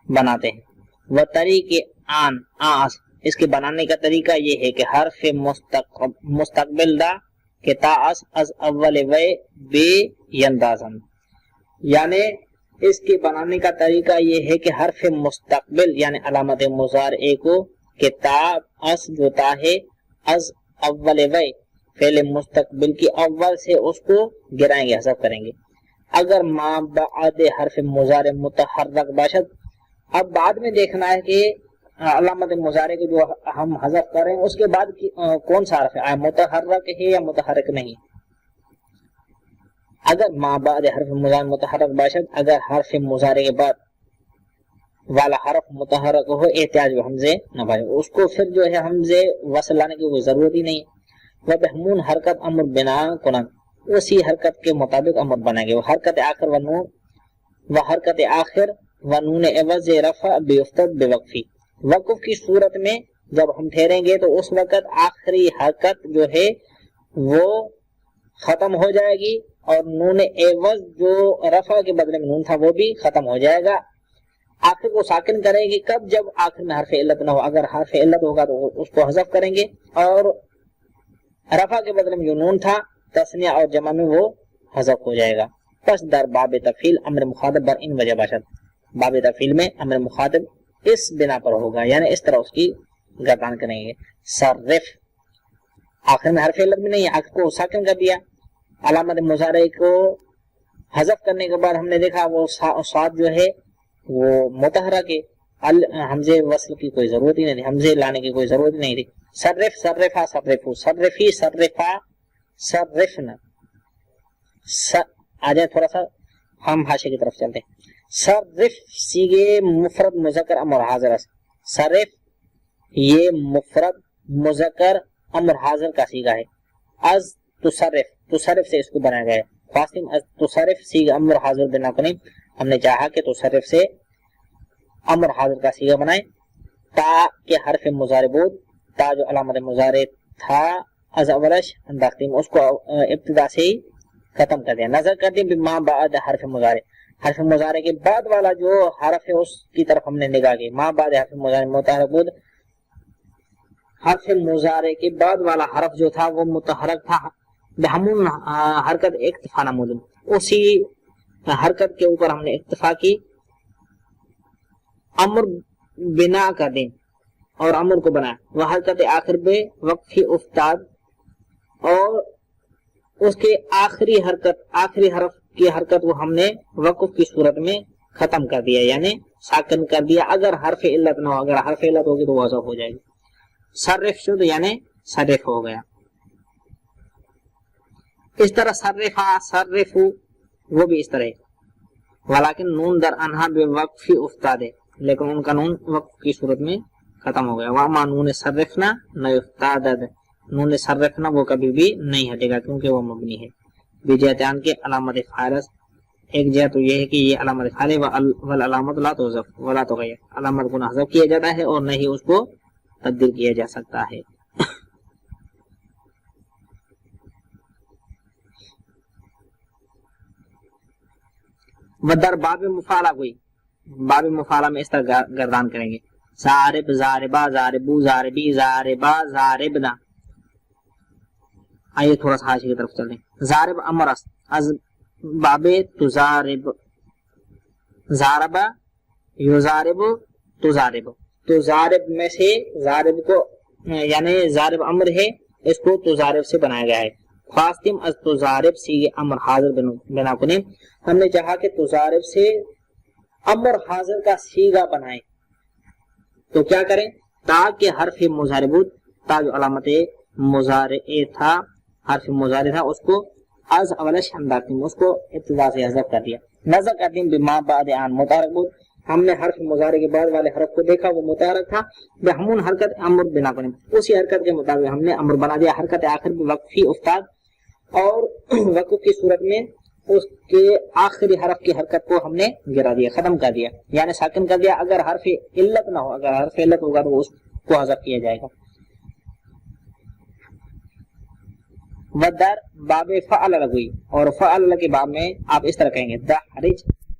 بناتے ہیں. وہ طریق آن آس، اس کے بنانے کا طریقہ یہ ہے کہ حرف مستقبل دا کہ تا اس از اول وے بے یندازن، یعنی اس کے بنانے کا طریقہ یہ ہے کہ حرف مستقبل یعنی علامت مضارع کو کہ تا اس جو تا ہے از اول وے فعل مستقبل کی اول سے اس کو گرائیں گے، حذف کریں گے. اگر ما بعد حرف مضارع متحرک باشد، اب بعد میں دیکھنا ہے کہ علامت مضارع کو جو ہم حذف کر رہے ہیں اس کے بعد کون سا حرف ہے، متحرک ہے یا متحرک نہیں. اگر ما بعد حرف مضارع متحرک باشد، اگر حرف مضارع کے بعد والا حرف متحرک ہو احتیاج و حمزے نہ بھائی، اس کو پھر جو ہے حمزے وصل لانے کی کوئی ضرورت ہی نہیں. وہ بہمون حرکت امر بنا کنن، اسی حرکت کے مطابق امر بنائیں گے. وہ حرکت آخر و نون و حرکت آخر و نون عوض رفع بیفتد بوقفی. وقف کی صورت میں جب ہم ٹھہریں گے تو اس وقت آخری حرکت جو ہے وہ ختم ہو جائے گی اور نون عوض جو رفع کے بدلے میں نون تھا وہ بھی ختم ہو جائے گا. آخر کو ساکن کرے گی کب؟ جب آخر میں حرف علت نہ ہو. اگر حرف علت ہوگا تو اس کو حذف کریں گے، اور رفع کے بدلے میں جو نون تھا تثنیہ اور جمع میں وہ حذف ہو جائے گا. پس در باب تفعیل امر مخاطب بر ان وجہ باشد، باب تفعیل میں امر مخاطب اس بنا پر ہوگا، یعنی اس طرح اس کی گردان کریں گے. صرف آخر میں حرف علت بھی نہیں ہے، آخر کو ساکن کر دیا. علامت مضارع کو حذف کرنے کے بعد ہم نے دیکھا وہ صاد جو ہے وہ متحرک ہے، حمزے وصل کی کوئی ضرورت ہی نہیں تھی, حمزے لانے کی کوئی ضرورت ہی نہیں تھی. صرف صرفا صرفو صرفی صرفا صرفنا. آ جائے تھوڑا سا ہم حاشے کی طرف چلتے ہیں. صرف سیگے مفرد مذکر امر حاضر. صرف یہ مفرد مذکر امر حاضر کا سیگا ہے. از تصرف تصرف سے اس کو بنایا گیا ہے. فاصم از تصرف سیگا امر حاضر بنا کنی, ہم نے چاہا کہ تصرف سے امر حاضر کا سیگا بنائے. تا کے حرف مضارع بود, تا جو علامت مضارع تھا از اولش انداختیم, اس کو ابتدا سے ہی ختم کر دیا. نظر کر دیں ما بعد حرف مضارع, حرف مضارع کے بعد والا جو حرف ہے اس کی طرف ہم نے نگاہ کی. ما بعد حرف مضارع متحرک بود, حرف مضارع کے بعد والا حرف جو تھا وہ متحرک تھا. بہمون حرکت اکتفا نمود, اسی حرکت کے اوپر ہم نے اکتفا کی. امر بنا کر دیں اور امر کو بنایا. وہ حرکت آخر بے وقفی افتاد, اور اس کے آخری حرکت آخری حرف کی حرکت وہ ہم نے وقف کی صورت میں ختم کر دیا, یعنی ساکن کر دیا. اگر حرف علت نہ ہو, اگر حرف علت ہوگی تو وضع ہو جائے گی. صرف شد یعنی صرف ہو گیا. اس طرح صرفا صرفو وہ بھی اس طرح, ولیکن نون در انہا بے وقفی افتاد ہے, لیکن ان کا نون وقف کی صورت میں ختم ہو گیا. وہاں نون صرفنا نہ افتاد, نون صرفنا وہ کبھی بھی نہیں ہٹے گا کیونکہ وہ مبنی ہے. بجہتان کے علامت فاعل, ایک جہت تو یہ ہے کہ یہ علامت فاعل ہے, والعلامت لا تحذف ولا تغیر, علامت کو نہ حذف کیا جاتا ہے اور نہ ہی اس کو تبدیل کیا جا سکتا ہے. ودر باب مفعلہ کوئی, باب مفعلہ میں اس طرح گردان کریں گے. زارب زاربا زاربو زاربی زاربا زاربنا. آئیے تھوڑا سا حاشیے کی طرف چلیں. زارب امر از باب تزارب, زاربا یزارب تزارب, تزارب میں سے زارب کو یعنی زارب امر ہے, اس کو تزارب سے بنایا گیا ہے. فاستم از تزارب سیگے امر حاضر بنا کنیم, ہم نے چاہا کہ تزارب سے امر حاضر کا سیگا بنائیں. تو کیا کریں, تاکہ حرف مضارع بود, تا جو علامت مضارع تھا حرف مضارع تھا اس کو از اولش انداختیم, اس کو ابتدا سے حذف کر دیا. نظر کردیم بما بعد آن متحرک بود, ہم نے حرف مضارع کے بعد والے حرف کو دیکھا وہ متحرک تھا. بہمون حرکت امر بنا کنیم, اسی حرکت کے مطابق ہم نے امر بنا دیا. حرکت آخر بھی وقفی افتاد, اور وقف کی صورت میں اس کے آخری حرف کی حرکت کو ہم نے گرا دیا, ختم کر دیا, یعنی ساکن کر دیا. اگر حرف علت نہ ہو, اگر حرف علت ہوگا تو اس کو حذف کیا جائے گا. ودر باب فعل لگوئی, اور فعل کے باب میں آپ اس طرح کہیں گے دحرج